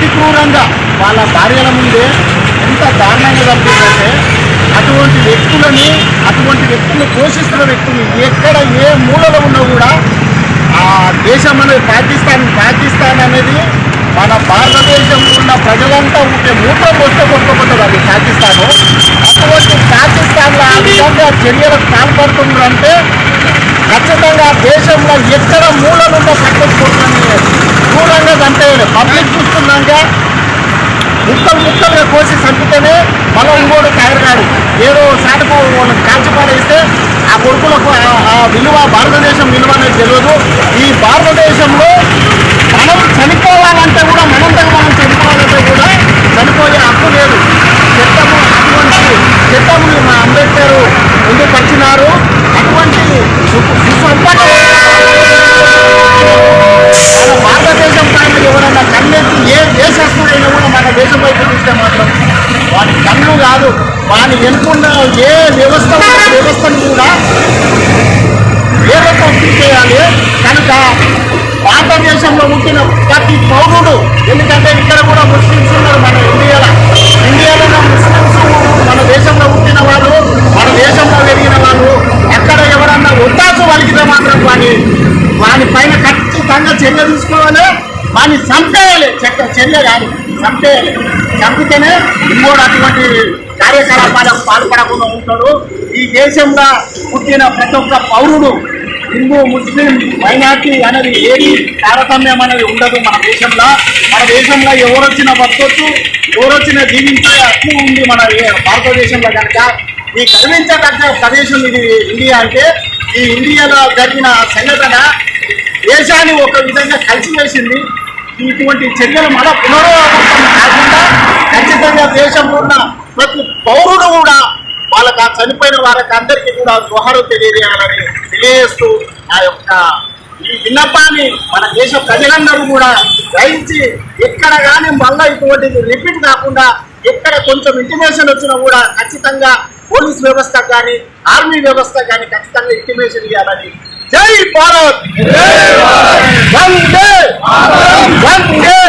అతి క్రూరంగా వాళ్ళ భార్యల ముందే ఎంత దారుణంగా చంపిందంటే అటువంటి వ్యక్తులు పోషిస్తున్న వ్యక్తులు ఎక్కడ ఏ మూలలో ఉన్నా కూడా ఆ దేశం అనేది పాకిస్తాన్ అనేది మన భారతదేశంలో ఉన్న ప్రజలంతా ఉంటే మూత్రం వస్తే కొట్టుకుంటుంది అది పాకిస్తాను. అటువంటి పాకిస్తాన్లో ఆ విధంగా చర్యలకు పాల్పడుతుందంటే ఖచ్చితంగా దేశంలో ఎక్కడ మూలనుందో పట్టుకుంటుందని క్రూరంగా చంపేయాలి. పబ్లిక్ చూస్తున్నాక ముక్కలుగా కోసి చంపితేనే మనం ఇంకోటి తయారుగాడు ఏదో సాటుకు కాల్చి పాడేస్తే ఆ కొడుకులకు ఆ విలువ భారతదేశం విలువ అనేది తెలియదు. ఈ భారతదేశంలో మనం చనిపోవాలంటే కూడా మనం చనిపోవాలంటే కూడా చనిపోయే హక్కు లేదు. చట్టము మా అంబేద్కర్ ముందుకు వచ్చినారు. అటువంటి మన భారతదేశం పైన ఎవరైనా కన్నెత్తి ఏ దేశస్తుడైనా కూడా మన దేశం వైపు చూస్తే మాత్రం వాడి కన్ను కాదు వాని ఎన్నుకున్న ఏ వ్యవస్థను కూడా వేరేతో తీసేయాలి. కనుక భారతదేశంలో పుట్టిన ప్రతి పౌరుడు, ఎందుకంటే ఇక్కడ కూడా ముస్లిమ్స్ ఉన్నారు మన ఇండియాలో ముస్లిమ్స్ మన దేశంలో పుట్టిన వాళ్ళు, మన దేశంలో పెరిగిన వాళ్ళు, ఎక్కడ ఎవరన్నా ఒత్తాసు వలికితే మాత్రం వాని పైన ఖచ్చితంగా చర్య తీసుకోవాలి. వాడిని చంపేయాలి. చర్య కాదు, చంపేయాలి. చంపితేనే ఇంకోటి అటువంటి కార్యకలాపాలకు పాల్పడకుండా ఉంటాడు. ఈ దేశంలో పుట్టిన ప్రతి ఒక్క పౌరుడు హిందూ ముస్లిం మైనార్టీ అనేది ఏది తారతమ్యం అనేది ఉండదు. మన దేశంలో ఎవరొచ్చినా బతకొచ్చు, ఎవరొచ్చినా జీవించే హక్కు ఉంది మన భారతదేశంలో. కనుక ఈ గర్వించదగ్గ ప్రదేశం ఇది ఇండియా. అంటే ఈ ఇండియాలో జరిగిన సంఘటన దేశాన్ని ఒక విధంగా కలిసివేసింది. ఇటువంటి చర్యలు మళ్ళా పునరావృతం కాకుండా ఖచ్చితంగా దేశంలో ఉన్న ప్రతి పౌరుడు కూడా వాళ్ళకి చనిపోయిన వారికి అందరికీ కూడా జోహారు తెలియజేస్తూ ఆ యొక్క ఈ విన్నపాన్ని మన దేశ ప్రజలందరూ కూడా గ్రహించి ఎక్కడ కానీ మళ్ళీ ఇటువంటిది రిపీట్ కాకుండా ఎక్కడ కొంచెం ఇంటిమేషన్ వచ్చినా కూడా ఖచ్చితంగా పోలీస్ వ్యవస్థ కానీ ఆర్మీ వ్యవస్థ కానీ ఖచ్చితంగా ఇంటిమేషన్ ఇవ్వాలని. జై భారత్, వందే వందే.